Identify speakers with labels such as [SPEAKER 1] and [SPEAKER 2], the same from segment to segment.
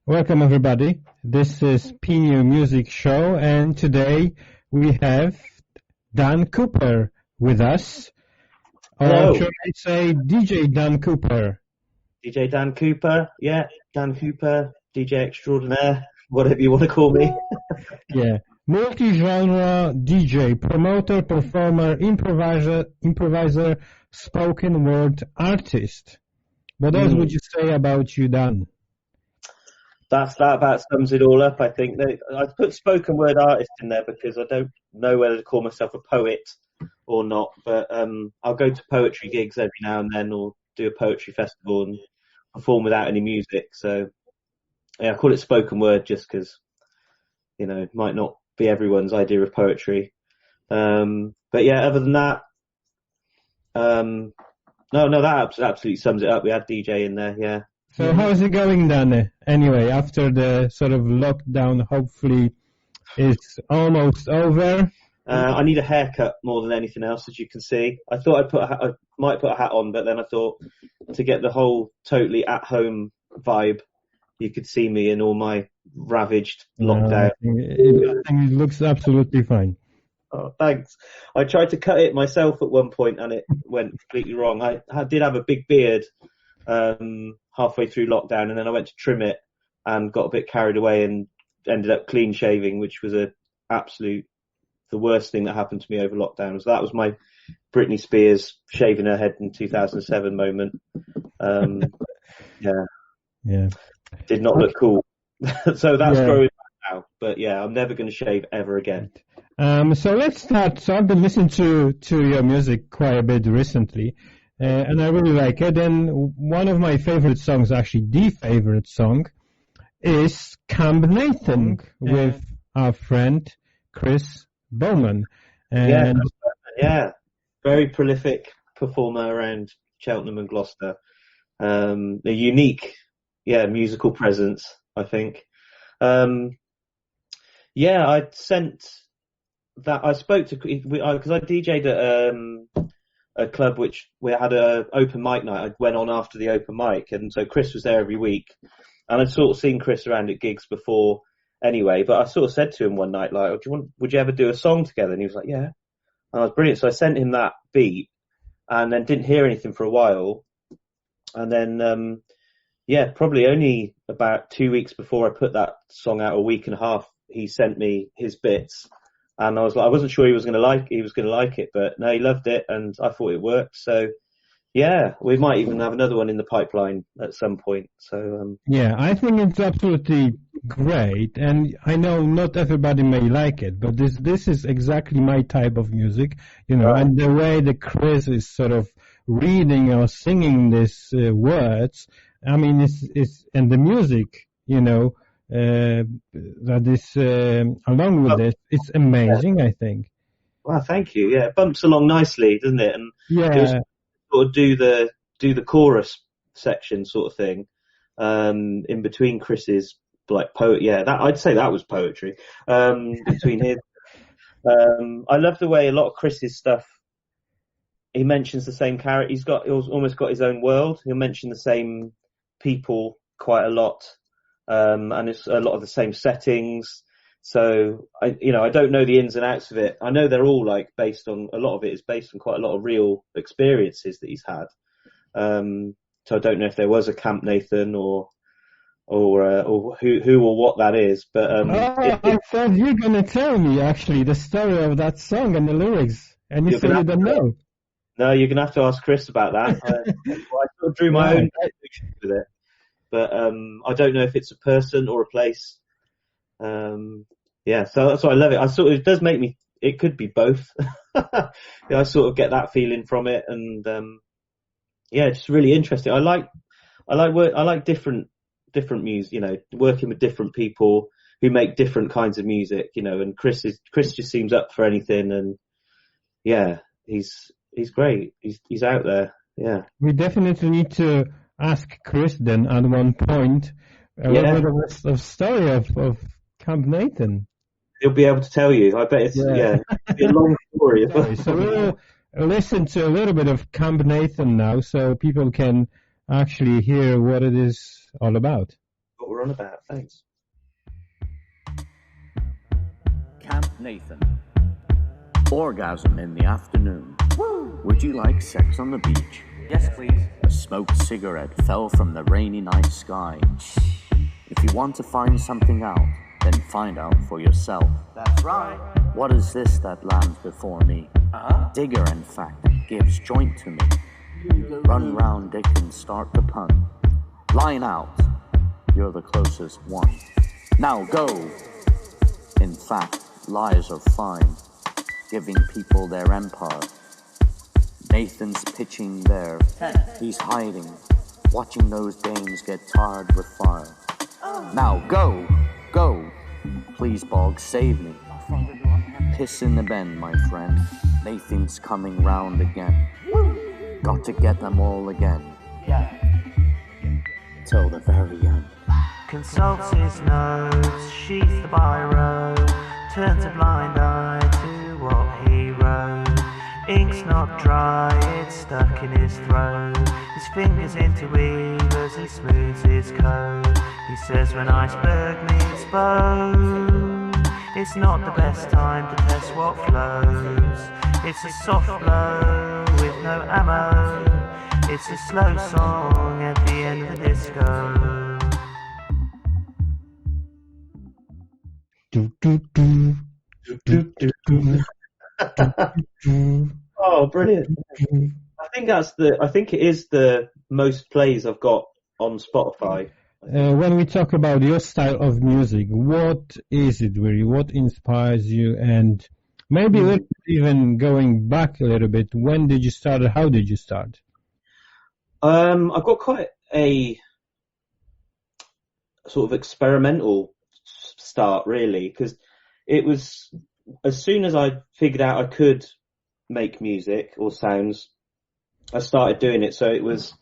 [SPEAKER 1] Welcome everybody. This is Piniu Music Show, and today we have Dan Cooper with us.
[SPEAKER 2] Hello.
[SPEAKER 1] Or should I say DJ Dan Cooper?
[SPEAKER 2] DJ Dan Cooper, yeah, Dan Cooper, DJ extraordinaire, whatever you want to call me.
[SPEAKER 1] Yeah. Multi-genre DJ, promoter, performer, improviser, spoken word artist. What else would you say about you, Dan?
[SPEAKER 2] That about sums it all up, I think. I put spoken word artist in there because I don't know whether to call myself a poet or not, but I'll go to poetry gigs every now and then or do a poetry festival and perform without any music. So, yeah, I call it spoken word just because, it might not be everyone's idea of poetry. But yeah, other than that, no, that absolutely sums it up. We had DJ in there, yeah.
[SPEAKER 1] So how is it going, Dan? Anyway, after the sort of lockdown, hopefully it's almost over.
[SPEAKER 2] I need a haircut more than anything else, as you can see. I thought I might put a hat on, but then I thought to get the whole totally at-home vibe, you could see me in all my ravaged lockdown.
[SPEAKER 1] I think it looks absolutely fine.
[SPEAKER 2] Oh, thanks. I tried to cut it myself at one point and it went completely wrong. I did have a big beard halfway through lockdown, and then I went to trim it and got a bit carried away and ended up clean shaving, which was the worst thing that happened to me over lockdown. So that was my Britney Spears shaving her head in 2007 moment. Yeah. Did not look cool. So that's growing back now. But yeah, I'm never going to shave ever again.
[SPEAKER 1] So let's start. So I've been listening to your music quite a bit recently, and I really like it. And one of my favorite songs, actually the favorite song, is Camp Nathan with our friend Chris Bowman. And
[SPEAKER 2] yeah, very prolific performer around Cheltenham and Gloucester. A unique, musical presence, I think. I sent that. I spoke to because I DJ'd at a club which we had a open mic night. I went on after the open mic, and so Chris was there every week, and I'd sort of seen Chris around at gigs before anyway. But I sort of said to him one night, like, would you ever do a song together? And he was like, yeah. And I was brilliant. So I sent him that beat, and then didn't hear anything for a while, and then probably only about 2 weeks before I put that song out, a week and a half, he sent me his bits. And I was like, I wasn't sure he was going to like it, but no, he loved it, and I thought it worked. So, yeah, we might even have another one in the pipeline at some point. So,
[SPEAKER 1] I think it's absolutely great, and I know not everybody may like it, but this is exactly my type of music,
[SPEAKER 2] Right.
[SPEAKER 1] And the way that Chris is sort of reading or singing these words, I mean, it's and the music, that is along with this, it's amazing, I think.
[SPEAKER 2] Well, thank you. Yeah, it bumps along nicely, doesn't it? And it was sort of do the chorus section sort of thing, in between Chris's poet. Yeah, that I'd say that was poetry. Between his, I love the way a lot of Chris's stuff. He mentions the same character. He's almost got his own world. He'll mention the same people quite a lot. And it's a lot of the same settings. So I don't know the ins and outs of it. I know they're all a lot of it is based on quite a lot of real experiences that he's had. So I don't know if there was a Camp Nathan or who or what that is, but
[SPEAKER 1] I thought you were gonna tell me actually the story of that song and the lyrics, and you said you don't know.
[SPEAKER 2] No, you're gonna have to ask Chris about that. I sort of drew my own conclusions with it. But I don't know if it's a person or a place. So that's why I love it. It does make me. It could be both. I sort of get that feeling from it, and it's really interesting. I like different music. Working with different people who make different kinds of music. And Chris just seems up for anything, and he's great. He's out there. Yeah,
[SPEAKER 1] we definitely need to ask Chris then at one point a little bit of story of Camp Nathan.
[SPEAKER 2] He'll be able to tell you. I bet it's a long story.
[SPEAKER 1] So we'll listen to a little bit of Camp Nathan now, so people can actually hear what it is all about.
[SPEAKER 2] what we're on about. Thanks.
[SPEAKER 3] Camp Nathan. Orgasm in the afternoon. Woo! Would you like sex on the beach?
[SPEAKER 4] Yes, please.
[SPEAKER 3] A smoked cigarette fell from the rainy night sky. If you want to find something out, then find out for yourself.
[SPEAKER 4] That's right.
[SPEAKER 3] What is this that lands before me? Digger, in fact, gives joint to me. Run round Dick and start to pun. Line out, you're the closest one. Now go! In fact, lies are fine, giving people their empire. Nathan's pitching there, he's hiding, watching those dames get tarred with fire. Now go, go, please Bog, save me. Piss in the bend, my friend, Nathan's coming round again. Got to get them all again, till the very end.
[SPEAKER 4] Consults his nose, sheaths the biro, turns a blind eye to what he wrote. Ink's not dry, it's stuck in his throat. His fingers interweave as he smooths his coat. He says when iceberg meets bone, it's not the best time to test what flows. It's a soft blow with no ammo. It's a slow song at the end of the disco.
[SPEAKER 2] Oh, brilliant! I think it is the most plays I've got on Spotify.
[SPEAKER 1] When we talk about your style of music, what is it really? What inspires you? And maybe even going back a little bit, when did you start or how did you start?
[SPEAKER 2] I've got quite a sort of experimental start, really, because it was as soon as I figured out I could make music or sounds, I started doing it. So it was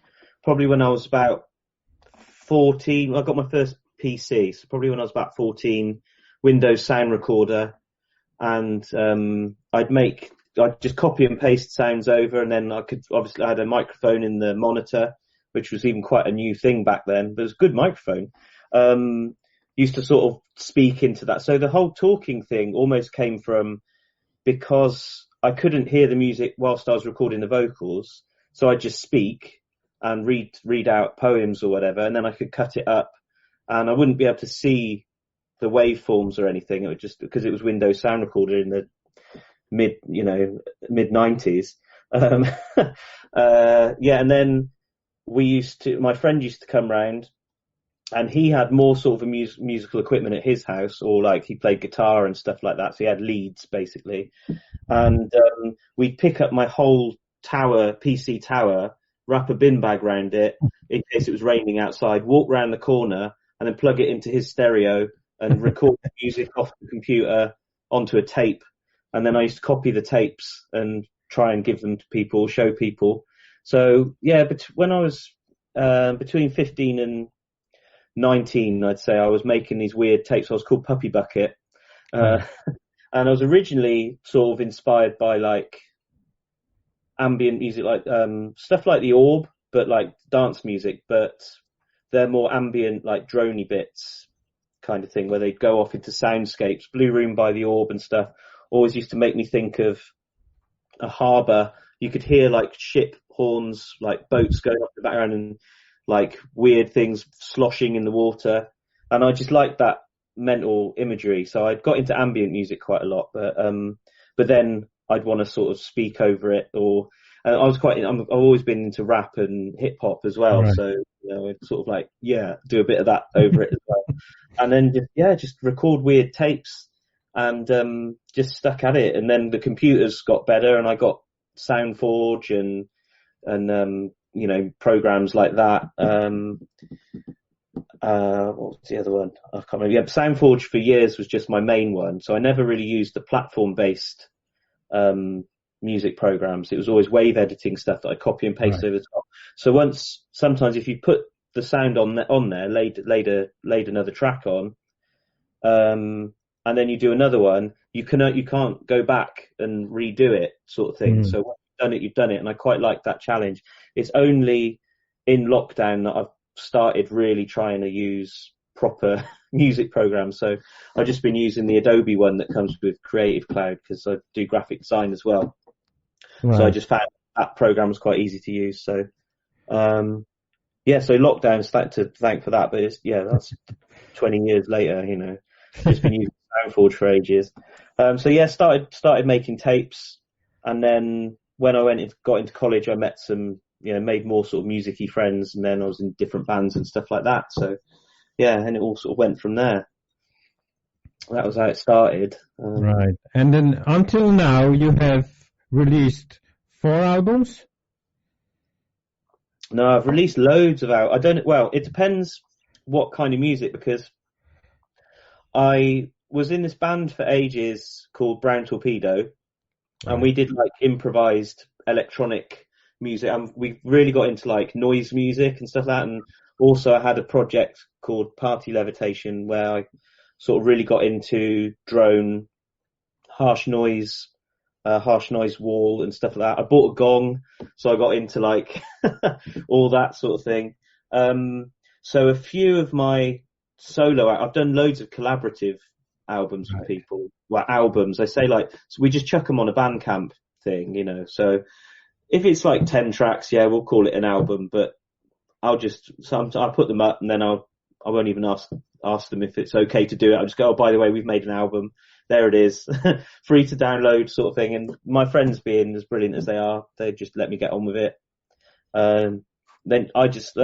[SPEAKER 2] probably when I was about 14. I got my first PC, so probably when I was about 14, Windows sound recorder, and I'd just copy and paste sounds over, and then I had a microphone in the monitor, which was even quite a new thing back then, but it was a good microphone. Used to sort of speak into that. So the whole talking thing almost came from because I couldn't hear the music whilst I was recording the vocals, so I'd just speak and read out poems or whatever, and then I could cut it up, and I wouldn't be able to see the waveforms or anything. It would just because it was Windows Sound Recorder in the mid 90s. And then my friend used to come round, and he had more sort of musical equipment at his house, or like he played guitar and stuff like that. So he had leads basically, and we'd pick up my whole PC tower, wrap a bin bag around it in case it was raining outside, walk round the corner, and then plug it into his stereo and record the music off the computer onto a tape. And then I used to copy the tapes and try and give them to people, show people. So yeah, but when I was between 15 and 19, I'd say, I was making these weird tapes. I was called Puppy Bucket. And I was originally sort of inspired by like ambient music, like stuff like The Orb, but like dance music, but they're more ambient, like droney bits kind of thing, where they'd go off into soundscapes. Blue Room by The Orb and stuff always used to make me think of a harbour. You could hear like ship horns, like boats going off in the background, and like weird things sloshing in the water. And I just liked that mental imagery. So I'd got into ambient music quite a lot, but then I'd want to sort of speak over it, and I've always been into rap and hip hop as well. Right. So, I'd sort of like, do a bit of that over it as well. And then just record weird tapes and, just stuck at it. And then the computers got better, and I got SoundForge and programs like that. What was the other one? I can't remember. Yeah, SoundForge for years was just my main one. So I never really used the platform-based music programs. It was always wave editing stuff that I copy and paste over the top. So sometimes if you put the sound on there, laid another track on, and then you do another one, you can't go back and redo it, sort of thing. So once you've done it, and I quite like that challenge. It's only in lockdown that I've started really trying to use proper music programs. So I've just been using the Adobe one that comes with Creative Cloud because I do graphic design as well.
[SPEAKER 1] Right.
[SPEAKER 2] So I just found that program was quite easy to use. So, so lockdown started to thank for that. But that's 20 years later, just been using SoundForge for ages. Started making tapes. And then when I got into college, I met some, made more sort of music-y friends. And then I was in different bands and stuff like that. So, and it all sort of went from there. That was how it started.
[SPEAKER 1] Right. And then until now, you have released 4 albums?
[SPEAKER 2] No, I've released loads of it depends what kind of music, because I was in this band for ages called Brown Torpedo, and we did like improvised electronic music, and we really got into like noise music and stuff like that. And also I had a project called Party Levitation where I sort of really got into drone, harsh noise wall and stuff like that. I bought a gong, so I got into like all that sort of thing. So a few of my I've done loads of collaborative albums with people. Well, albums, I say, like, so we just chuck them on a Bandcamp thing, so if it's like 10 tracks, we'll call it an album, but I'll put them up and then I won't even ask them if it's okay to do it. I'll just go, oh, by the way, we've made an album. There it is. Free to download sort of thing. And my friends, being as brilliant as they are, they just let me get on with it. Then I just,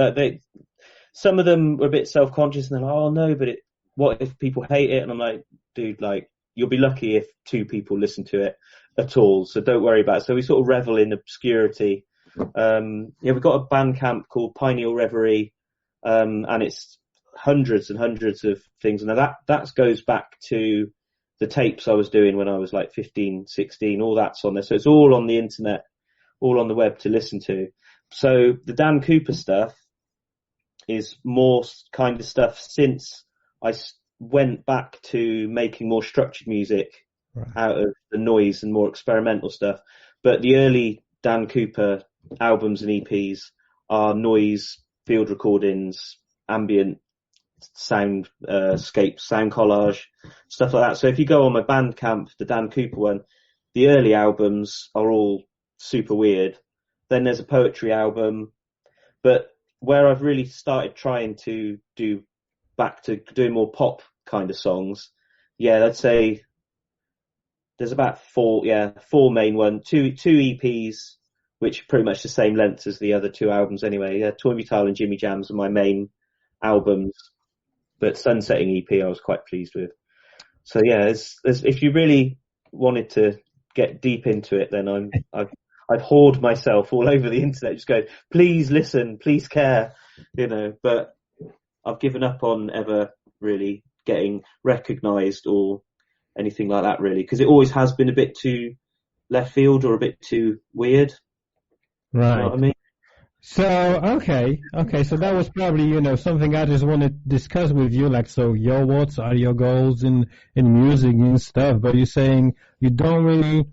[SPEAKER 2] some of them were a bit self-conscious and they're like, oh no, but what if people hate it? And I'm like, dude, like, you'll be lucky if 2 people listen to it at all. So don't worry about it. So we sort of revel in obscurity. We've got a Bandcamp called Piniu Reverie, and it's hundreds and hundreds of things. And that goes back to the tapes I was doing when I was like 15, 16, all that's on there. So it's all on the internet, all on the web to listen to. So the Dan Cooper stuff is more kind of stuff since I went back to making more structured music out of the noise and more experimental stuff. But the early Dan Cooper albums and EPs are noise, field recordings, ambient soundscapes, sound collage, stuff like that. So if you go on my Bandcamp, the Dan Cooper one, the early albums are all super weird. Then there's a poetry album, but where I've really started trying to do back to doing more pop kind of songs, I'd say there's about 4 main ones, two EPs, which are pretty much the same length as the other 2 albums anyway. Toy Me Tile and Jimmy Jams are my main albums, but Sunsetting EP I was quite pleased with. So there's if you really wanted to get deep into it, then I'd hoard myself all over the internet, just go, please listen, please care, but I've given up on ever really getting recognised or anything like that, really, because it always has been a bit too left field or a bit too weird.
[SPEAKER 1] Right.
[SPEAKER 2] You know what I mean?
[SPEAKER 1] So, okay, so that was probably, something I just want to discuss with you, like, so what are your goals in music and stuff, but you're saying you don't really...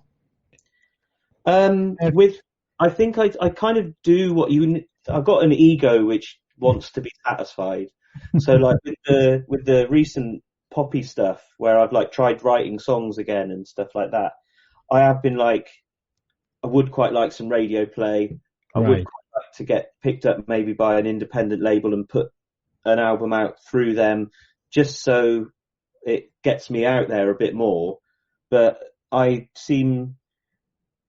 [SPEAKER 2] I think I kind of do what I've got an ego which wants to be satisfied. So like with the recent poppy stuff where I've like tried writing songs again and stuff like that, I have been like, I would quite like some radio play. I would quite like to get picked up maybe by an independent label and put an album out through them, just so it gets me out there a bit more. But I seem,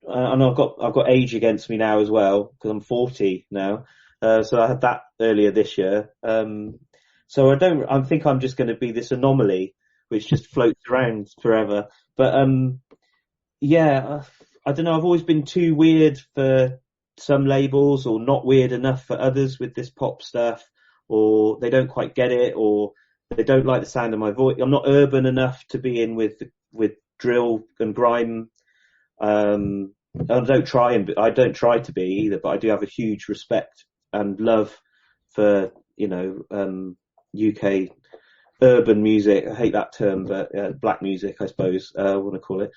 [SPEAKER 2] and I've got age against me now as well, because I'm 40 now. So I had that earlier this year. So I think I'm just going to be this anomaly which just floats around forever. But I don't know. I've always been too weird for some labels, or not weird enough for others with this pop stuff, or they don't quite get it, or they don't like the sound of my voice. I'm not urban enough to be in with drill and grime. I don't try to be either, but I do have a huge respect and love for UK urban music. I hate that term, but black music, I suppose I want to call it.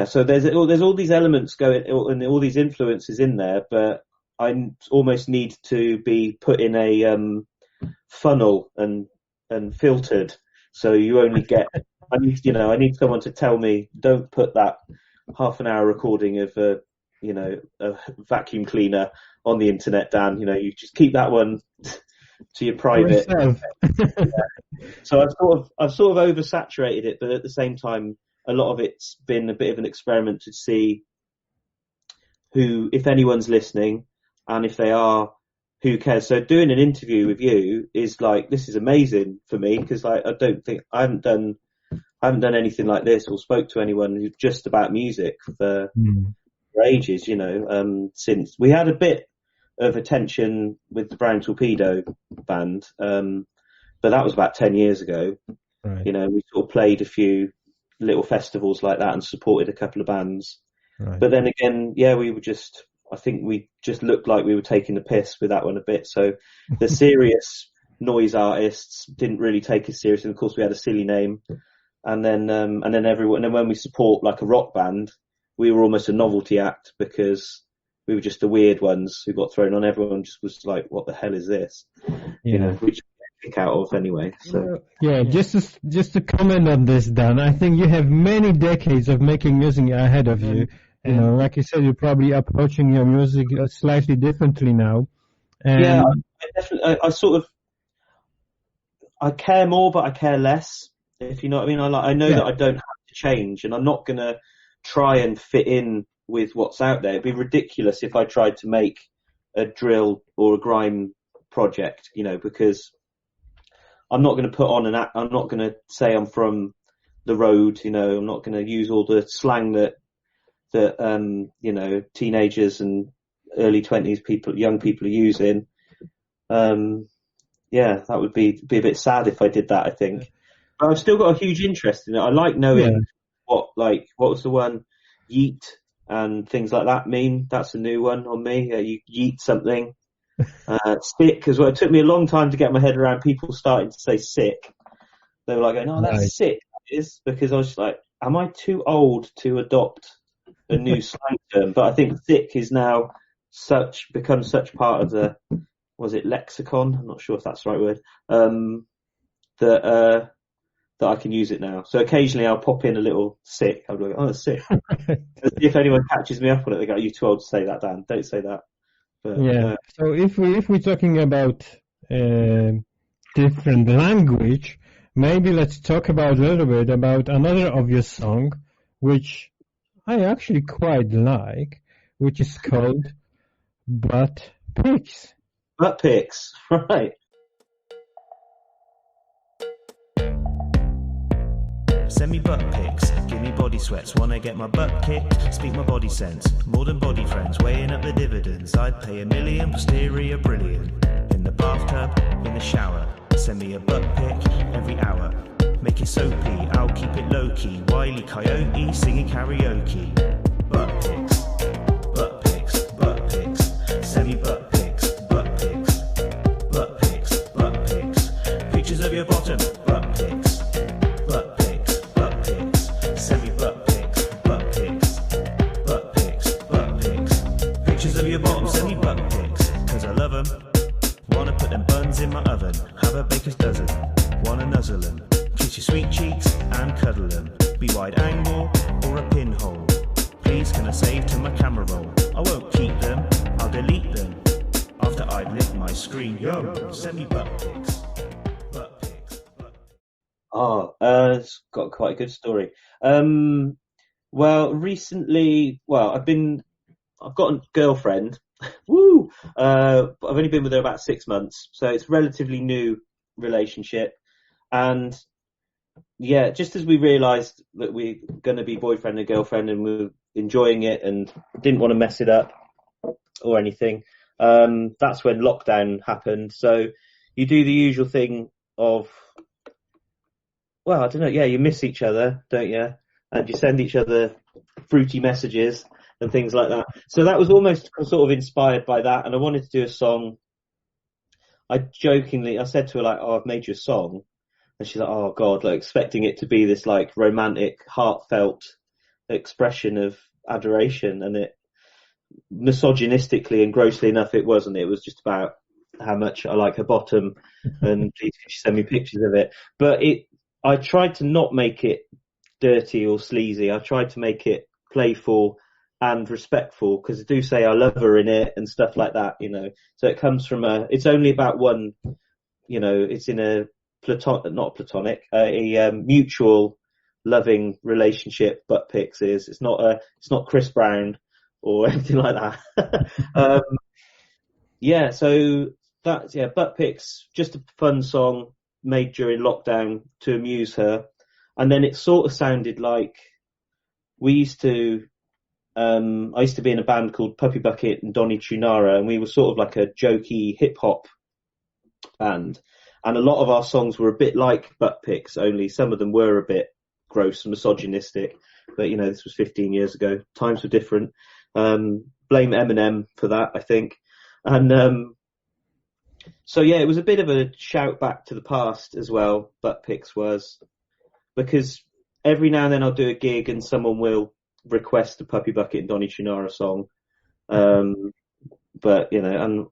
[SPEAKER 2] So there's all these elements going and all these influences in there, but I almost need to be put in funnel and filtered, so you only get. I need someone to tell me, don't put that half an hour recording of a vacuum cleaner on the internet, Dan. You just keep that one to your private. So I've sort of oversaturated it, but at the same time, a lot of it's been a bit of an experiment to see if anyone's listening, and if they are, who cares. So doing an interview with you is like, this is amazing for me, because I haven't done anything like this or spoke to anyone who's just about music for ages, since we had a bit of attention with the Brown Torpedo band, but that was about 10 years ago.
[SPEAKER 1] Right.
[SPEAKER 2] We sort of played a few little festivals like that and supported a couple of bands.
[SPEAKER 1] Right.
[SPEAKER 2] But then again, I think we just looked like we were taking the piss with that one a bit. So the serious noise artists didn't really take us seriously. Of course, we had a silly name. And then when we support like a rock band, we were almost a novelty act, because we were just the weird ones who got thrown on. Everyone just was like, what the hell is this? Which we kick out of anyway. So
[SPEAKER 1] just to comment on this, Dan, I think you have many decades of making music ahead of you. Like you said, you're probably approaching your music slightly differently now.
[SPEAKER 2] I definitely, I care more, but I care less, if you know what I mean. I know that I don't have to change, and I'm not going to try and fit in with what's out there. It'd be ridiculous if I tried to make a drill or a grime project, because I'm not going to put on I'm not going to say I'm from the road, I'm not going to use all the slang that teenagers and early 20s young people are using. That would be a bit sad if I did that, I think. But I've still got a huge interest in it. I like knowing what was the one, yeet and things like that mean. That's a new one on me. You yeet something. Sick as well. It took me a long time to get my head around people starting to say sick. They were like, "Oh, that's sick." That is, because I was just like, am I too old to adopt a new slang term? But I think thick is now become such part of the, was it lexicon? I'm not sure if that's the right word. That I can use it now. So occasionally I'll pop in a little sick. I'll be like, oh, it's sick. If anyone catches me up on it, they go, "You're too old to say that, Dan. Don't say that." But,
[SPEAKER 1] So if we're talking about different language, maybe let's talk a little bit about another of your song, which I actually quite like, which is called Butt Pics.
[SPEAKER 2] Butt Pics, right.
[SPEAKER 4] Send me butt pics, give me body sweats. Wanna get my butt kicked, speak my body sense. More than body friends, weighing up the dividends. I'd pay $1 million, posterior brilliant. In the bathtub, in the shower. Send me a butt pic every hour. Make it soapy, I'll keep it low-key. Wile E. Coyote, singing karaoke. Butt pics, butt pics, butt pics. Send me butt pics, butt pics. Butt pics, butt pics. Pictures of your bottom, butt pics. Butt pics, butt pics. Send me butt pics, butt pics. Butt pics, butt pics. Pictures of your bottom, send me butt pics. Cause I love 'em. Wanna put them buns in my oven. Have a baker's dozen. Wanna nuzzle 'em. Kiss your sweet cheeks and cuddle them. Be wide angle or a pinhole. Please can I save to my camera roll? I won't keep them, I'll delete them after I've lit my screen. Yo, send me butt pics. Butt pics.
[SPEAKER 2] It's got quite a good story. Well, recently, I've got a girlfriend. Woo! I've only been with her about 6 months, so it's a relatively new relationship. And yeah, just as we realised that we're going to be boyfriend and girlfriend and we're enjoying it and didn't want to mess it up or anything, that's when lockdown happened. So you do the usual thing of, well, I don't know, you miss each other, don't you? And you send each other fruity messages and things like that. So that was almost sort of inspired by that, and I wanted to do a song. I said to her, like, "Oh, I've made you a song." And she's like, "Oh God," like expecting it to be this like romantic, heartfelt expression of adoration, and it, misogynistically and grossly enough, it wasn't. It was just about how much I like her bottom, and please could you send me pictures of it. But I tried to not make it dirty or sleazy. I tried to make it playful and respectful, because I do say I love her in it and stuff like that, you know. So it comes from it's only about one, you know, it's in a mutual loving relationship. Butt Pics is. It's not Chris Brown or anything like that. Yeah, so that's, Butt Pics, just a fun song made during lockdown to amuse her. And then it sort of sounded like I used to be in a band called Puppy Bucket and Donny Trinara, and we were sort of like a jokey hip hop band. And a lot of our songs were a bit like Butt Pics, only some of them were a bit gross and misogynistic. But, you know, this was 15 years ago. Times were different. Blame Eminem for that, I think. And so, yeah, it was a bit of a shout back to the past as well, Butt Pics was. Because every now and then I'll do a gig and someone will request a Puppy Bucket and Donny Trinara song. But, you know,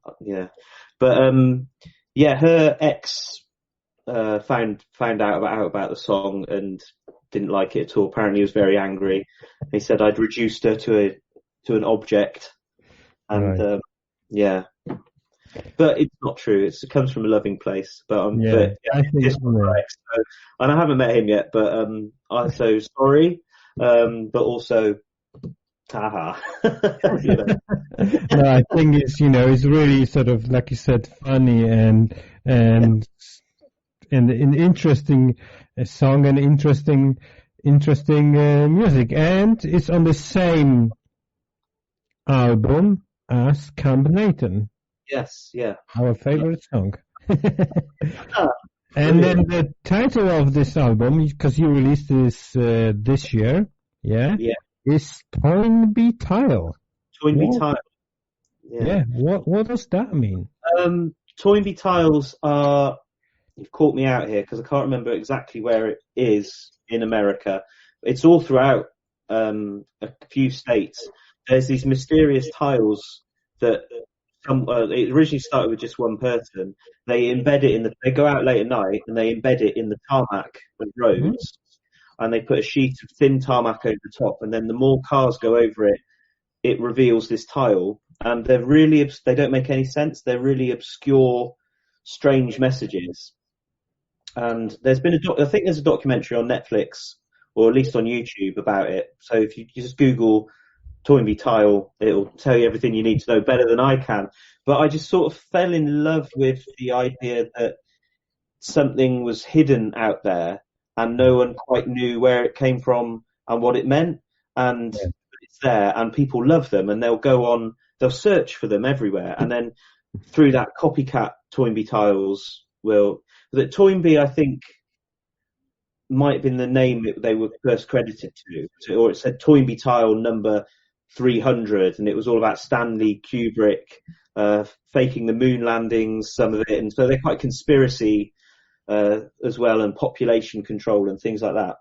[SPEAKER 2] her ex found out about the song and didn't like it at all. Apparently he was very angry. He said I'd reduced her to an object. And,
[SPEAKER 1] right.
[SPEAKER 2] Yeah. But it's not true. It comes from a loving place. But
[SPEAKER 1] I think so.
[SPEAKER 2] And I haven't met him yet, but I'm so sorry. But also, haha. You know.
[SPEAKER 1] No, I think it's really sort of, like you said, funny and an interesting song and interesting music, and it's on the same album as Camp Nathan.
[SPEAKER 2] Yes, yeah.
[SPEAKER 1] Our favorite song. And then the title of this album, because you released this year, is Toynbee Tile.
[SPEAKER 2] Toynbee Tile.
[SPEAKER 1] Yeah. What does that mean?
[SPEAKER 2] Toynbee Tiles are, you've caught me out here because I can't remember exactly where it is in America. It's all throughout a few states. There's these mysterious tiles that it originally started with just one person. They embed it they go out late at night and they embed it in the tarmac of roads, and they put a sheet of thin tarmac over the top, and then the more cars go over it, it reveals this tile. And they don't make any sense. They're really obscure, strange messages. And there's been I think there's a documentary on Netflix, or at least on YouTube, about it. So if you just Google Toynbee Tile, it'll tell you everything you need to know better than I can. But I just sort of fell in love with the idea that something was hidden out there and no one quite knew where it came from and what it meant. And it's there and people love them, and they'll search for them everywhere. And then through that, copycat Toynbee Tiles that Toynbee, I think, might have been the name that they were first credited to, or it said Toynbee Tile number 300, and it was all about Stanley Kubrick faking the moon landings, some of it, and so they're quite conspiracy as well, and population control and things like that.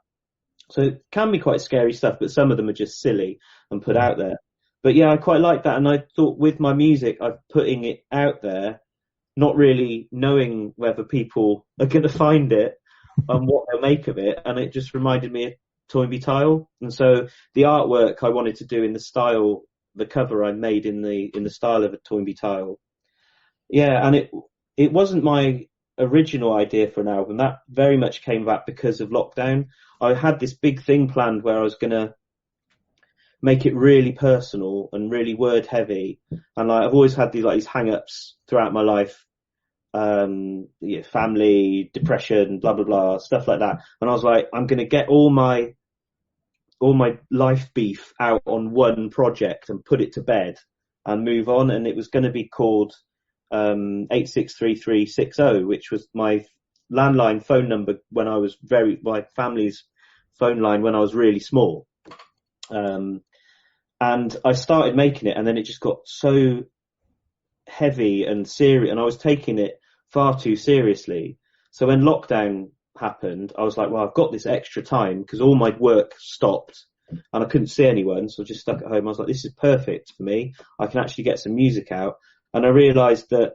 [SPEAKER 2] So it can be quite scary stuff, but some of them are just silly and put out there. But yeah, I quite like that, and I thought with my music, I'm putting it out there, not really knowing whether people are going to find it and what they'll make of it, and it just reminded me of Toynbee Tile. And so the artwork I wanted to do in the style, the cover I made in the style of a Toynbee Tile. Yeah, and it wasn't my original idea for an album. That very much came about because of lockdown. I had this big thing planned where I was going to make it really personal and really word heavy. And I've always had these hang-ups throughout my life. Family, depression, blah, blah, blah, stuff like that. And I was like, I'm going to get all my life beef out on one project and put it to bed and move on. And it was going to be called 863360, which was my landline phone number when I was my family's phone line when I was really small. And I started making it, and then it just got so heavy and serious, and I was taking it far too seriously. So when lockdown happened, I was like, well, I've got this extra time because all my work stopped and I couldn't see anyone, so I just stuck at home. I was like, this is perfect for me. I can actually get some music out. And I realised that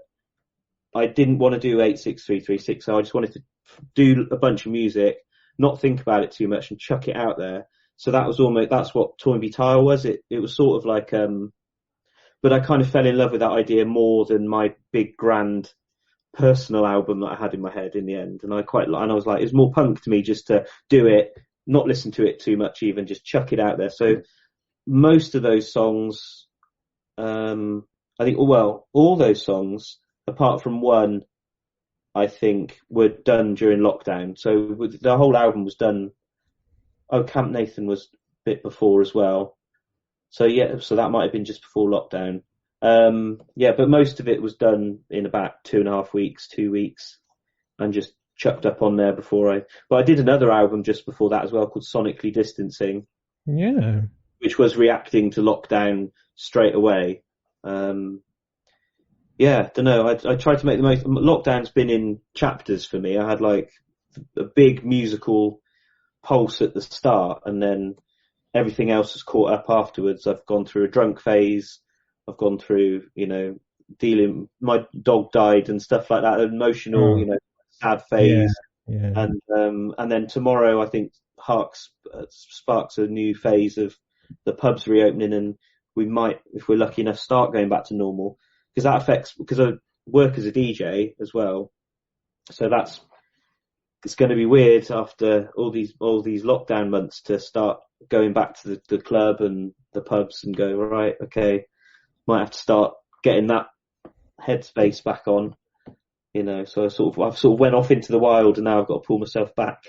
[SPEAKER 2] I didn't want to do 86336, so I just wanted to do a bunch of music, not think about it too much, and chuck it out there. So that's what Toynbee Tile was. It was sort of like, but I kind of fell in love with that idea more than my big grand personal album that I had in my head in the end. And I was like, it's more punk to me just to do it, not listen to it too much, even just chuck it out there. So most of those songs, I think, well, all those songs, apart from one, I think were done during lockdown. So the whole album was done. Oh, Camp Nathan was a bit before as well. So yeah, so that might have been just before lockdown. Yeah, but most of it was done in about 2.5 weeks, 2 weeks, and just chucked up on there but I did another album just before that as well called Sonically Distancing.
[SPEAKER 1] Yeah.
[SPEAKER 2] Which was reacting to lockdown straight away. Yeah, don't know. I tried to make the most. Lockdown's been in chapters for me. I had like a big musical pulse at the start, and then everything else has caught up afterwards. I've gone through a drunk phase. I've gone through, dealing. My dog died and stuff like that. Emotional, sad phase.
[SPEAKER 1] Yeah.
[SPEAKER 2] And then tomorrow, I think sparks a new phase of the pubs reopening, and we might, if we're lucky enough, start going back to normal, because I work as a DJ as well. So it's going to be weird after all these lockdown months to start going back to the club and the pubs and go, right, okay, might have to start getting that headspace back on, so I've sort of went off into the wild, and now I've got to pull myself back,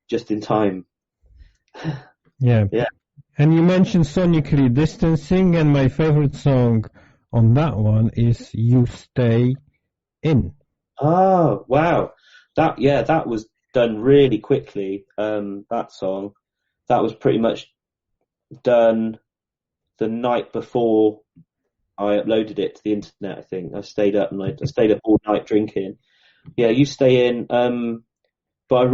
[SPEAKER 2] just in time.
[SPEAKER 1] Yeah.
[SPEAKER 2] Yeah.
[SPEAKER 1] And you mentioned Sonically Distancing, and my favorite song on that one is You Stay In.
[SPEAKER 2] Oh, wow. That was done really quickly. That song, that was pretty much done the night before I uploaded it to the internet. I think I stayed up all night drinking. Yeah, You Stay In. But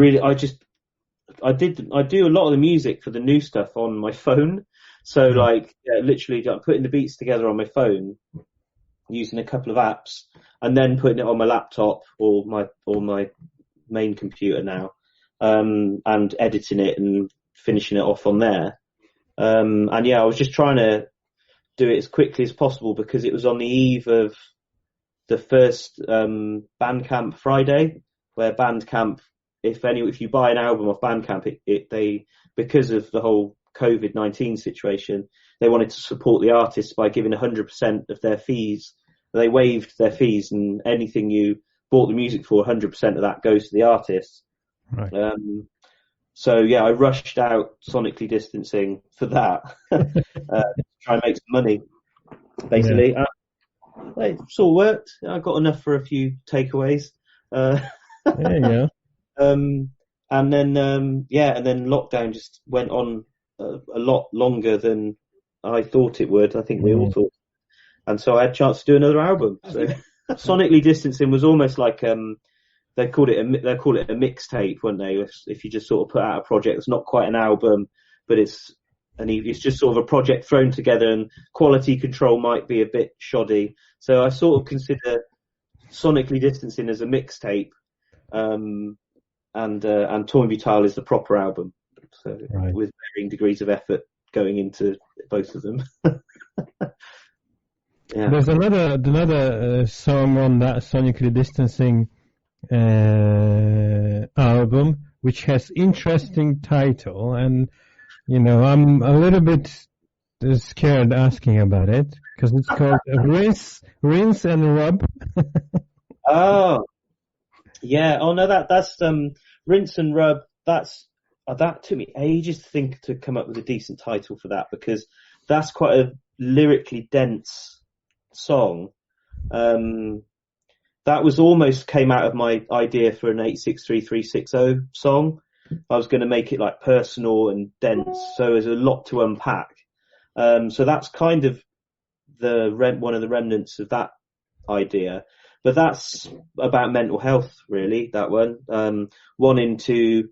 [SPEAKER 2] I do a lot of the music for the new stuff on my phone. So literally I'm putting the beats together on my phone using a couple of apps, and then putting it on my laptop or my main computer now, and editing it and finishing it off on there. And yeah, I was just trying to do it as quickly as possible because it was on the eve of the first Bandcamp Friday, where Bandcamp, if you buy an album off Bandcamp, they because of the whole COVID-19 situation, they wanted to support the artists by giving 100% of their fees. They waived their fees, and anything you bought the music for, 100% of that goes to the artists.
[SPEAKER 1] Right.
[SPEAKER 2] So yeah, I rushed out Sonically Distancing for that, to try and make some money, basically. Yeah. It sort of worked. I got enough for a few takeaways.
[SPEAKER 1] There you go.
[SPEAKER 2] And then lockdown just went on a lot longer than I thought it would. I think we all thought. And so I had a chance to do another album. So Sonically Distancing was almost like, they call it a mixtape, wouldn't they? If you just sort of put out a project, it's not quite an album, but it's just sort of a project thrown together, and quality control might be a bit shoddy. So I sort of consider Sonically Distancing as a mixtape, and Toynbee Tile is the proper album. So
[SPEAKER 1] right.
[SPEAKER 2] With varying degrees of effort going into both of them. Yeah.
[SPEAKER 1] There's another song on that Sonically Distancing album which has interesting title, and I'm a little bit scared asking about it because it's called Rinse and Rub.
[SPEAKER 2] Oh, yeah. Oh no, that's Rinse and Rub. That took me ages to come up with a decent title for that, because that's quite a lyrically dense song. That was almost came out of my idea for an 863-360 song. I was going to make it like personal and dense, so there's a lot to unpack. So that's kind of one of the remnants of that idea. But that's about mental health, really, that one. Wanting to,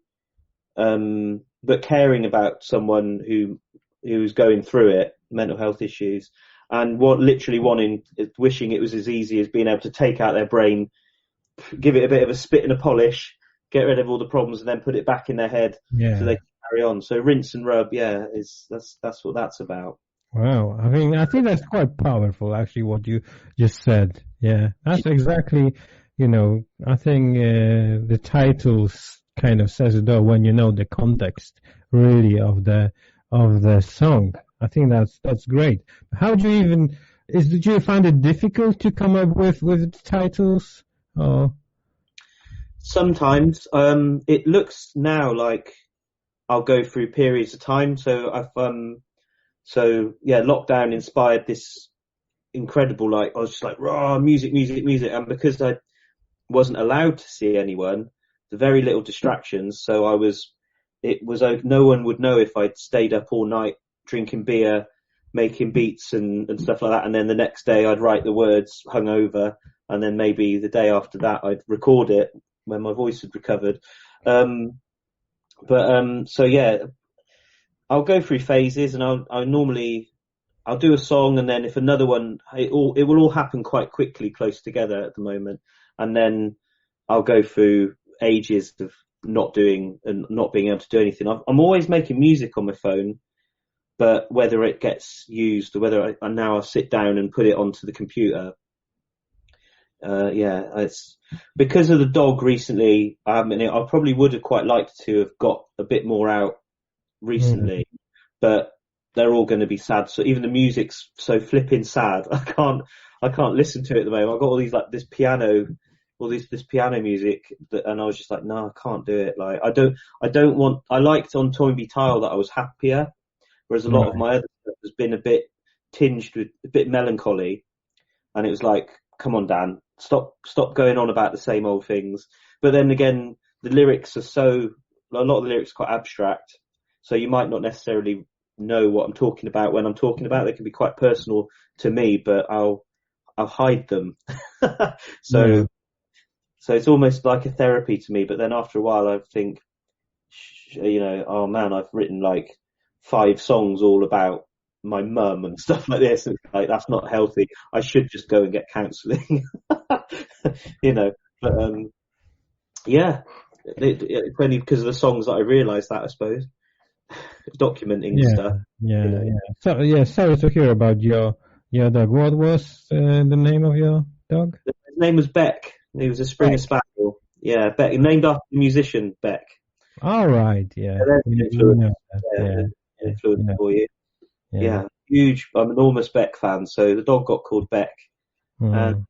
[SPEAKER 2] but caring about someone who's going through it, mental health issues, and wishing it was as easy as being able to take out their brain, give it a bit of a spit and a polish, get rid of all the problems, and then put it back in their head so they can carry on. So rinse and rub, that's what that's about.
[SPEAKER 1] Wow, I think that's quite powerful, actually, what you just said. Yeah, that's exactly, I think the titles kind of says it all when you know the context really of the song. I think that's great. How do you did you find it difficult to come up with titles? Or?
[SPEAKER 2] Sometimes, it looks now like I'll go through periods of time. So lockdown inspired this incredible, I was just like, raw music. And because I wasn't allowed to see anyone, the very little distractions. So no one would know if I'd stayed up all night drinking beer, making beats and stuff like that. And then the next day I'd write the words hungover. And then maybe the day after that I'd record it when my voice had recovered. I'll go through phases, and I'll do a song, and then if another one, it will all happen quite quickly, close together at the moment, and then I'll go through ages of not doing and not being able to do anything. I'm always making music on my phone, but whether it gets used or whether I'll sit down and put it onto the computer. It's because of the dog recently. I probably would have quite liked to have got a bit more out recently, but they're all going to be sad. So even the music's so flipping sad. I can't listen to it at the moment. I've got all these this piano music, and I was just like, no, I can't do it. Like, I liked on Toynbee Tile that I was happier, whereas a lot of my other stuff has been a bit tinged with a bit melancholy, and it was like, come on, Dan, stop going on about the same old things. But then again, the lyrics a lot of the lyrics are quite abstract, so you might not necessarily know what I'm talking about when I'm talking about. They can be quite personal to me, but I'll hide them. So it's almost like a therapy to me. But then after a while, I think, oh man, I've written like 5 songs all about my mum and stuff like this. And like, that's not healthy. I should just go and get counselling. But it's only because of the songs that I realised that, I suppose. Documenting stuff.
[SPEAKER 1] So sorry to hear about your dog. What was the name of your dog?
[SPEAKER 2] His name was Beck. He was a Springer Spaniel. Yeah, Beck, named after the musician Beck.
[SPEAKER 1] All right. Yeah.
[SPEAKER 2] Influence for you. Yeah, huge. I'm an enormous Beck fan, so the dog got called Beck. And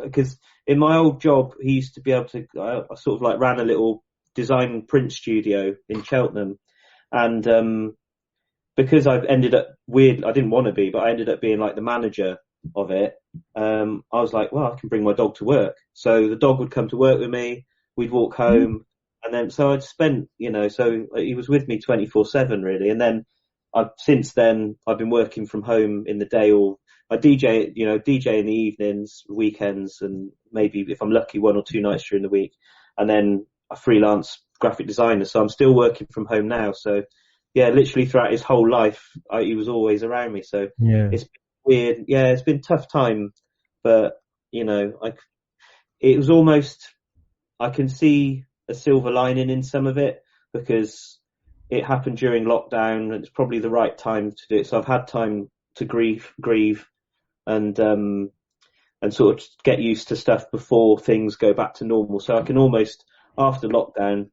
[SPEAKER 2] because in my old job, he used to be able to. I sort of like ran a little design print studio in Cheltenham, and because I've ended up I didn't want to be, but I ended up being like the manager of it. I was like, well, I can bring my dog to work, so the dog would come to work with me. We'd walk home, and then so I'd spent, so he was with me 24/7 really, and then. Since then, I've been working from home in the day, or I DJ in the evenings, weekends, and maybe if I'm lucky, 1 or 2 nights during the week. And then a freelance graphic designer. So I'm still working from home now. So yeah, literally throughout his whole life, he was always around me. So it's been weird. Yeah, it's been a tough time, but it was almost, I can see a silver lining in some of it because it happened during lockdown, and it's probably the right time to do it. So I've had time to grieve, and sort of get used to stuff before things go back to normal. So I can almost, after lockdown,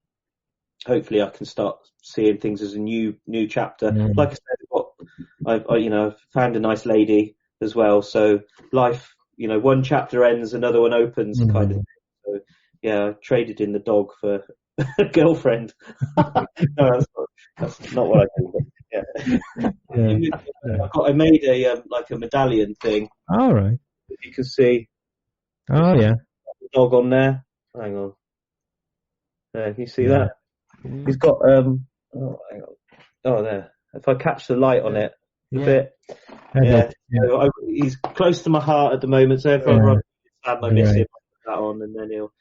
[SPEAKER 2] hopefully I can start seeing things as a new chapter. Like I said, I've found a nice lady as well. So life, one chapter ends, another one opens, kind of thing. So yeah, I traded in the dog for a girlfriend. No, that's not what I do. But I made a medallion thing.
[SPEAKER 1] All right.
[SPEAKER 2] You can see.
[SPEAKER 1] Oh yeah.
[SPEAKER 2] The dog on there. Hang on. Can you see that? He's got hang on. Oh, there. If I catch the light on it a bit. So he's close to my heart at the moment. So if I miss him, I put that on, and then he'll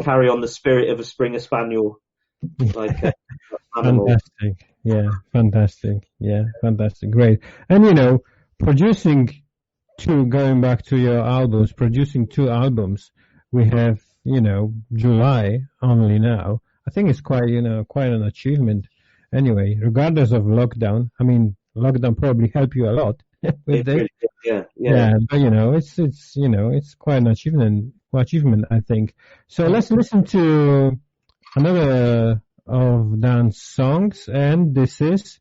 [SPEAKER 2] carry on the spirit of a Springer Spaniel, like animal.
[SPEAKER 1] Fantastic. Yeah, fantastic. Yeah, fantastic. Great. And producing going back to your albums, producing 2 albums, we have, July only now. I think it's quite an achievement. Anyway, regardless of lockdown, I mean, lockdown probably helped you a lot with
[SPEAKER 2] It
[SPEAKER 1] this.
[SPEAKER 2] really did, yeah.
[SPEAKER 1] Yeah, but it's quite an achievement, I think. So let's listen to another of Dan's songs, and this is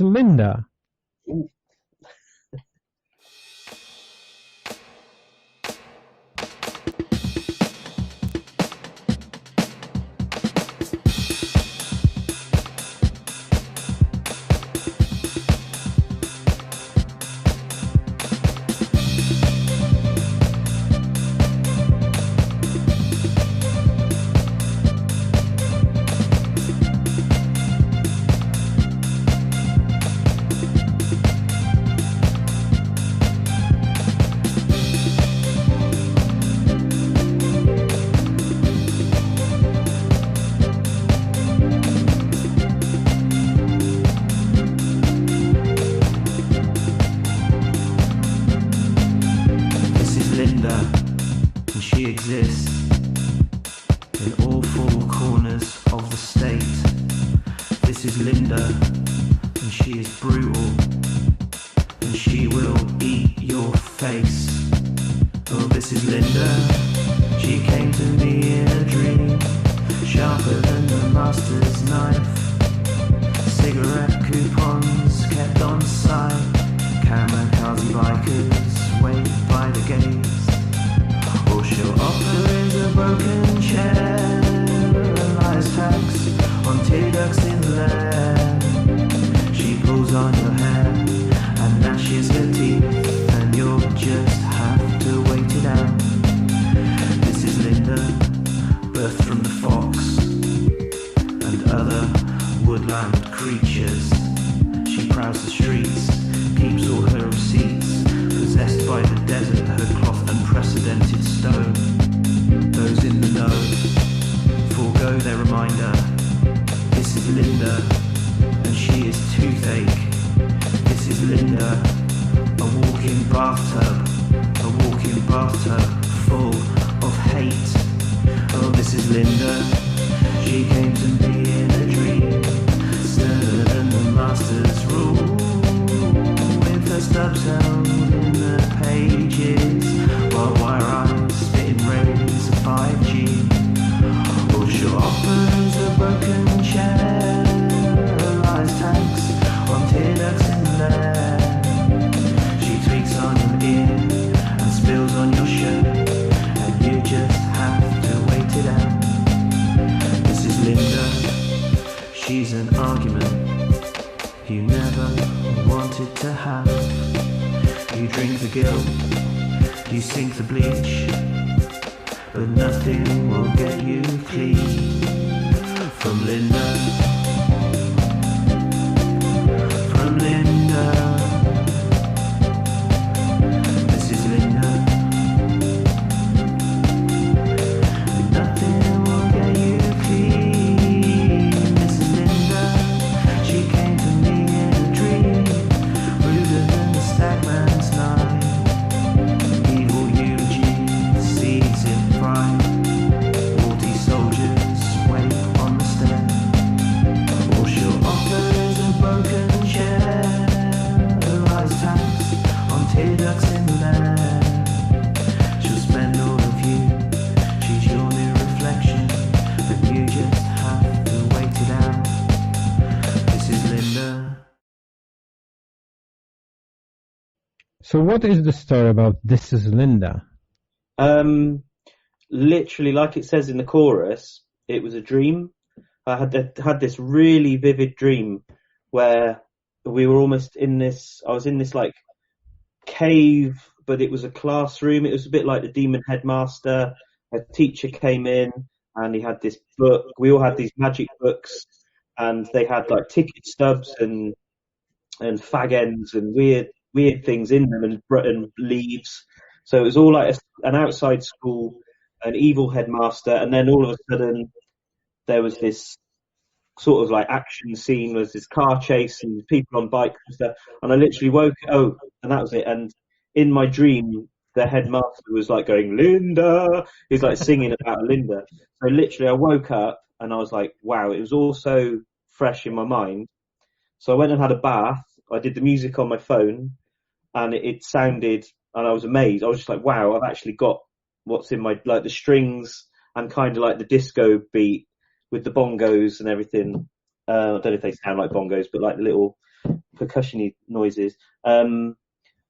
[SPEAKER 1] Linda. So what is the story about This Is Linda?
[SPEAKER 2] Literally, like it says in the chorus, it was a dream. I had this really vivid dream where we were almost I was in this like cave, but it was a classroom. It was a bit like the demon headmaster. A teacher came in and he had this book. We all had these magic books, and they had like ticket stubs and fag ends and weird things in them and leaves. So it was all like an outside school, an evil headmaster, and then all of a sudden there was this sort of like action scene. Was this car chase and people on bikes and stuff. And I literally woke. Oh, and that was it. And in my dream, the headmaster was like going, Linda. He's like singing about Linda. So literally, I woke up and I was like, wow, it was all so fresh in my mind. So I went and had a bath. I did the music on my phone, and it sounded, and I was amazed. I was just like, wow, I've actually got what's in my, like the strings and kind of like the disco beat with the bongos and everything. I don't know if they sound like bongos, but like the little percussion-y noises. And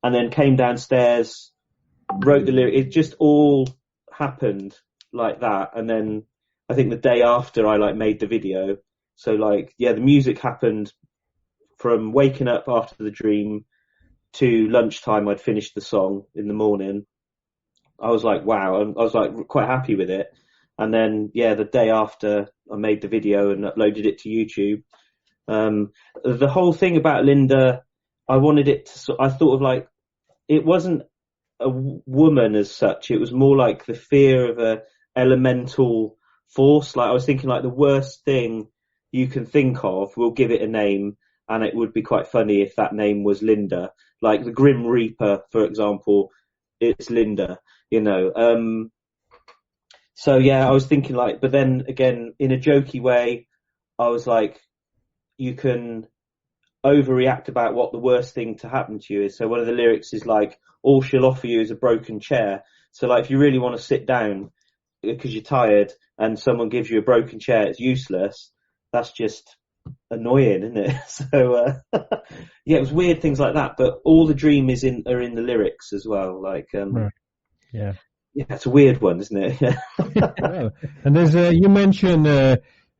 [SPEAKER 2] then came downstairs, wrote the lyric. It just all happened like that. And then I think the day after I like made the video. So like, yeah, the music happened from waking up after the dream to lunchtime. I'd finished the song in the morning. I was like, wow. I was like quite happy with it. And then, yeah, the day after I made the video and uploaded it to YouTube. The whole thing about Linda, I wanted it to, I thought of like, it wasn't a woman as such. It was more like the fear of a elemental force. Like I was thinking like the worst thing you can think of, we'll give it a name, and it would be quite funny if that name was Linda. Like the Grim Reaper, for example, it's Linda, you know. So yeah, I was thinking like, but then again, in a jokey way, I was like, you can overreact about what the worst thing to happen to you is. So one of the lyrics is like, all she'll offer you is a broken chair. So like, if you really want to sit down because you're tired and someone gives you a broken chair, it's useless. That's just annoying, isn't it? So yeah, it was weird things like that. But all the dream are in the lyrics as well. Like
[SPEAKER 1] right. Yeah.
[SPEAKER 2] Yeah, it's a weird one, isn't it? Yeah.
[SPEAKER 1] Well, and there's you mentioned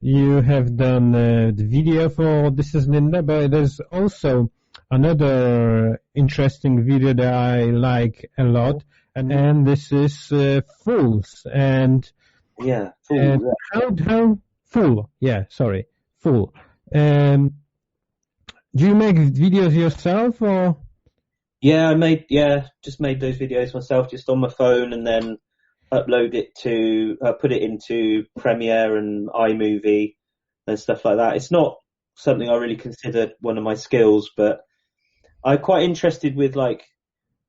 [SPEAKER 1] you have done the video for This Is Linda, but there's also another interesting video that I like a lot, and this is Fools. And
[SPEAKER 2] yeah,
[SPEAKER 1] Fool. How Fool? Yeah, sorry, Fool. Do you make videos yourself or?
[SPEAKER 2] Yeah, just made those videos myself, just on my phone, and then upload it to, put it into Premiere and iMovie and stuff like that. It's not something I really consider one of my skills, but I'm quite interested with like,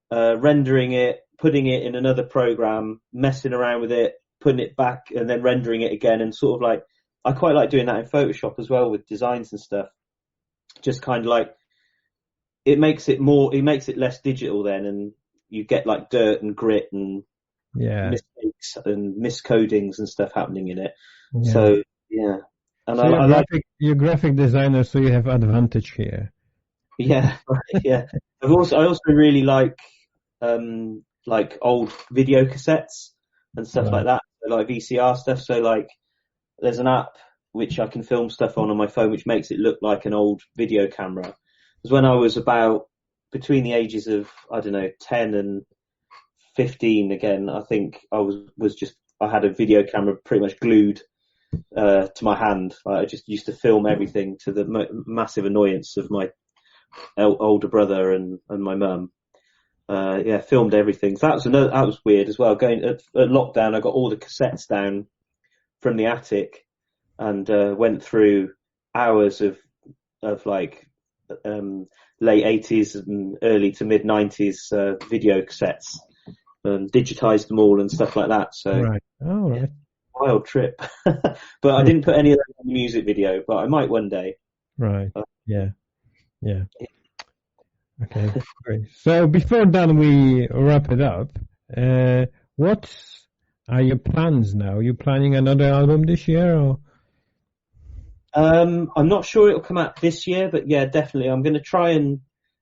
[SPEAKER 2] rendering it, putting it in another program, messing around with it, putting it back and then rendering it again, and sort of like, I quite like doing that in Photoshop as well with designs and stuff. Just kind of like, it makes it less digital then, and you get like dirt and grit and mistakes and miscodings and stuff happening in it. Yeah. So yeah, and so
[SPEAKER 1] you're graphic designer, so you have advantage here.
[SPEAKER 2] Yeah, yeah. I also really like old video cassettes and stuff like that, like VCR stuff. So like, there's an app which I can film stuff on my phone, which makes it look like an old video camera. Because when I was about between the ages of, I don't know, 10 and 15 again, I think I I had a video camera pretty much glued to my hand. I just used to film everything, to the massive annoyance of my older brother and my mum. Filmed everything. So that was weird as well. Going at lockdown, I got all the cassettes down from the attic and went through hours of like late 80s and early to mid 90s video cassettes, and digitized them all and stuff like that. So
[SPEAKER 1] right. Oh, right.
[SPEAKER 2] Wild trip. But I didn't put any of that in the music video, but I might one day.
[SPEAKER 1] Right. Yeah. Okay, great. So before then we wrap it up, what are your plans now? Are you planning another album this year, or?
[SPEAKER 2] I'm not sure it'll come out this year, but yeah, definitely. I'm going to try and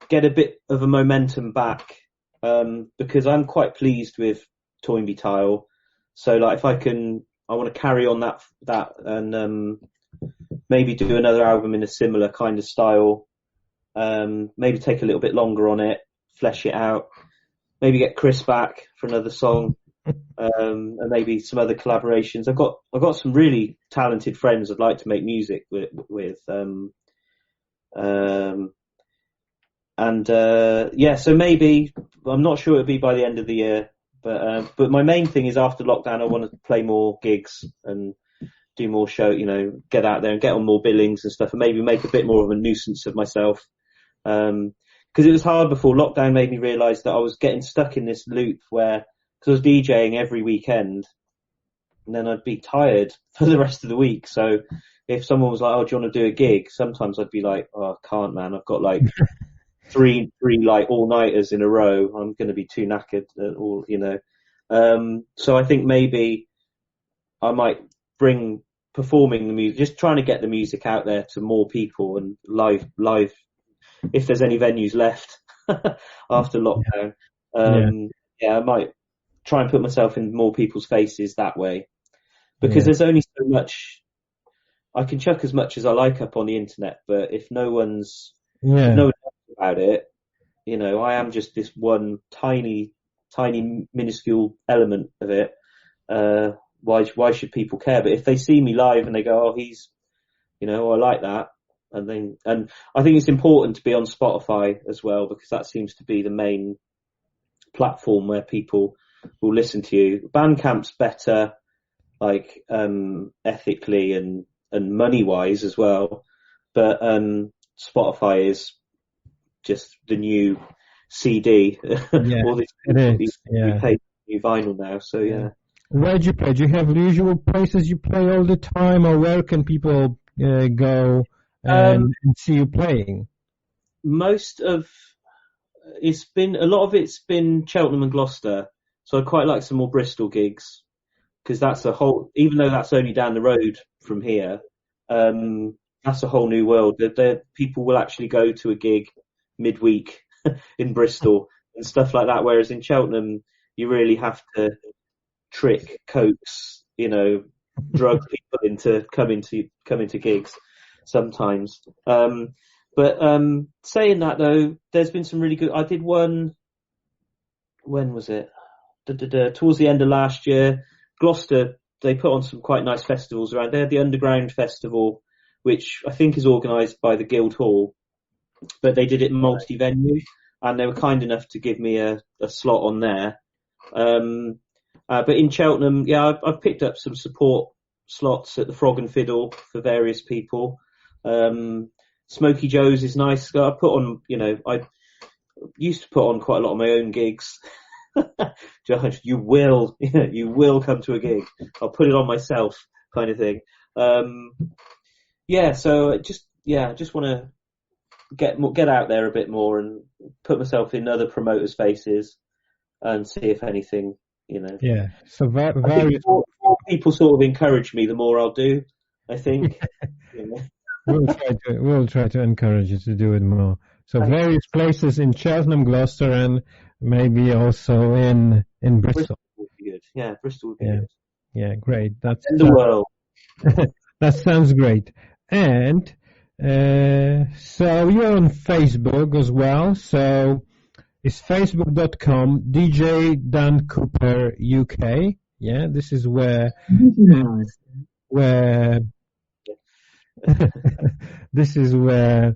[SPEAKER 2] get a bit of a momentum back, because I'm quite pleased with Toynbee Tile. So like, if I want to carry on that and maybe do another album in a similar kind of style. Maybe take a little bit longer on it, flesh it out, maybe get Chris back for another song, and maybe some other collaborations. I've got some really talented friends I'd like to make music with. So maybe, I'm not sure it'll be by the end of the year, but my main thing is after lockdown, I want to play more gigs and do more show, get out there and get on more billings and stuff, and maybe make a bit more of a nuisance of myself. Because it was hard before lockdown made me realise that I was getting stuck in this loop where, because I was DJing every weekend, and then I'd be tired for the rest of the week. So if someone was like, "Oh, do you want to do a gig?" Sometimes I'd be like, "Oh, I can't, man. I've got like three like all-nighters in a row. I'm going to be too knackered, So I think maybe I might bring performing the music, just trying to get the music out there to more people and live, if there's any venues left after lockdown. I might try and put myself in more people's faces that way, because there's only so much I can chuck as much as I like up on the internet, but if no one's if no one knows about it, I am just this one tiny minuscule element of it. Why should people care? But if they see me live and they go, "Oh, he's, I like that," and I think it's important to be on Spotify as well, because that seems to be the main platform where people will listen to you. Bandcamp's better, like ethically and money wise as well, but Spotify is just the new CD. All these
[SPEAKER 1] it is.
[SPEAKER 2] we pay new vinyl now, so yeah.
[SPEAKER 1] Where do you play? Do you have usual places you play all the time, or where can people go and see you playing?
[SPEAKER 2] A lot of it's been Cheltenham and Gloucester, so I quite like some more Bristol gigs, because that's even though that's only down the road from here, that's a whole new world. People will actually go to a gig midweek in Bristol and stuff like that, whereas in Cheltenham you really have to trick, coax, drug people into coming to gigs sometimes. But saying that though, there's been some really good. I did one. When was it? Towards the end of last year, Gloucester. They put on some quite nice festivals around. They had the Underground Festival, which I think is organised by the Guildhall, but they did it multi-venue, and they were kind enough to give me a slot on there. But in Cheltenham, I've picked up some support slots at the Frog and Fiddle for various people. Smoky Joe's is nice. I used to put on quite a lot of my own gigs. Judge, you will come to a gig. I'll put it on myself, kind of thing. So I just want to get out there a bit more and put myself in other promoters' faces and see if anything,
[SPEAKER 1] Yeah. So
[SPEAKER 2] the more people sort of encourage me, the more I'll do, I think.
[SPEAKER 1] We'll try to encourage you to do it more. So various places in Cheltenham, Gloucester, and maybe also in Bristol.
[SPEAKER 2] Would be good. Yeah, Bristol would be good.
[SPEAKER 1] Yeah, great. That's
[SPEAKER 2] in the world.
[SPEAKER 1] That sounds great. And so you're on Facebook as well. So it's facebook.com DJ Dan Cooper UK. Yeah, this is where this is where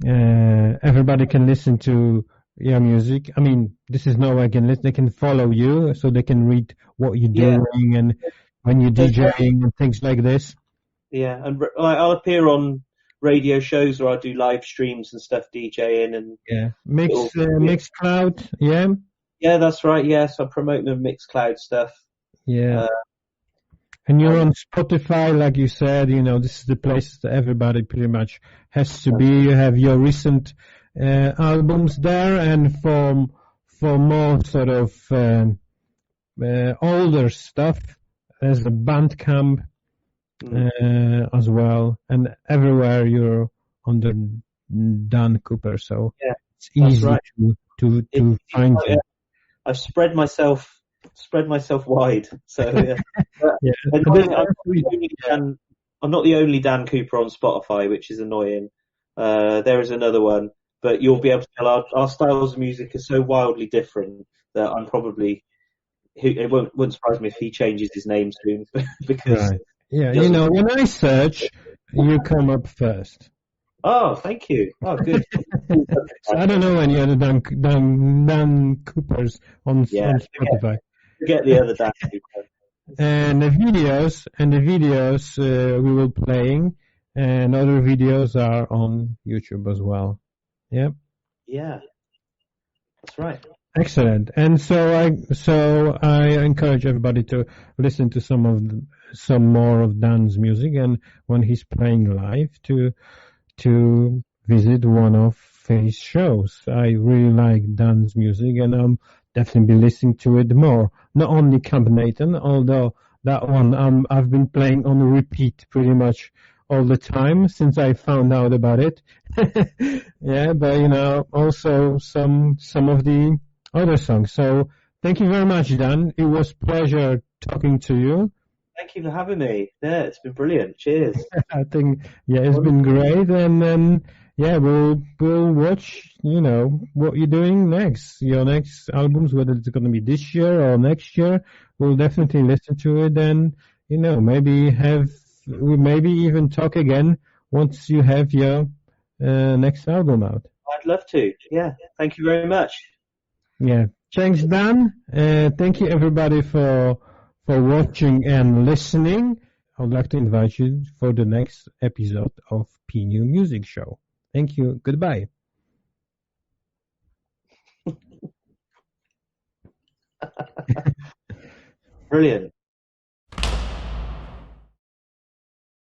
[SPEAKER 1] everybody can listen to your music. I mean, this is nowhere they can follow you, so they can read what you're doing and when you're DJing and things like this.
[SPEAKER 2] Yeah, and I'll appear on radio shows, or I'll do live streams and stuff, DJing and
[SPEAKER 1] Mixcloud.
[SPEAKER 2] Yeah, that's right. Yes, I'm promoting the Mixcloud stuff.
[SPEAKER 1] Yeah. And you're on Spotify, like you said, this is the place that everybody pretty much has to be. You have your recent albums there, and for more sort of older stuff, there's the Bandcamp as well, and everywhere you're under Dan Cooper, so it's easy to find you.
[SPEAKER 2] I've spread myself wide, so I'm not the only Dan Cooper on Spotify, which is annoying. There is another one, but you'll be able to tell our styles of music are so wildly different that I'm probably it wouldn't surprise me if he changes his name soon because
[SPEAKER 1] when I search, you come up first.
[SPEAKER 2] Oh, thank you. Oh, good.
[SPEAKER 1] So I don't know any other Dan Coopers on Spotify.
[SPEAKER 2] Forget the other Dan Cooper.
[SPEAKER 1] and the videos we will playing, and other videos are on YouTube as well. Yep.
[SPEAKER 2] Yeah, that's right.
[SPEAKER 1] Excellent. And so I encourage everybody to listen to some more of Dan's music, and when he's playing live, to visit one of his shows. I really like Dan's music, and I'm definitely be listening to it more. Not only Camp Nathan, although that one I've been playing on repeat pretty much all the time since I found out about it. Yeah, but also some of the other songs. So thank you very much, Dan. It was pleasure talking to you.
[SPEAKER 2] Thank you for having me. Yeah, it's been brilliant. Cheers.
[SPEAKER 1] I think it's been great, and then we'll watch what you're doing next, your next albums, whether it's going to be this year or next year. We'll definitely listen to it, and maybe even talk again once you have your next album out.
[SPEAKER 2] I'd love to. Yeah. Thank you very much.
[SPEAKER 1] Yeah. Thanks, Dan. Thank you, everybody, for watching and listening. I would like to invite you for the next episode of Piniu Music Show. Thank you. Goodbye.
[SPEAKER 2] Brilliant.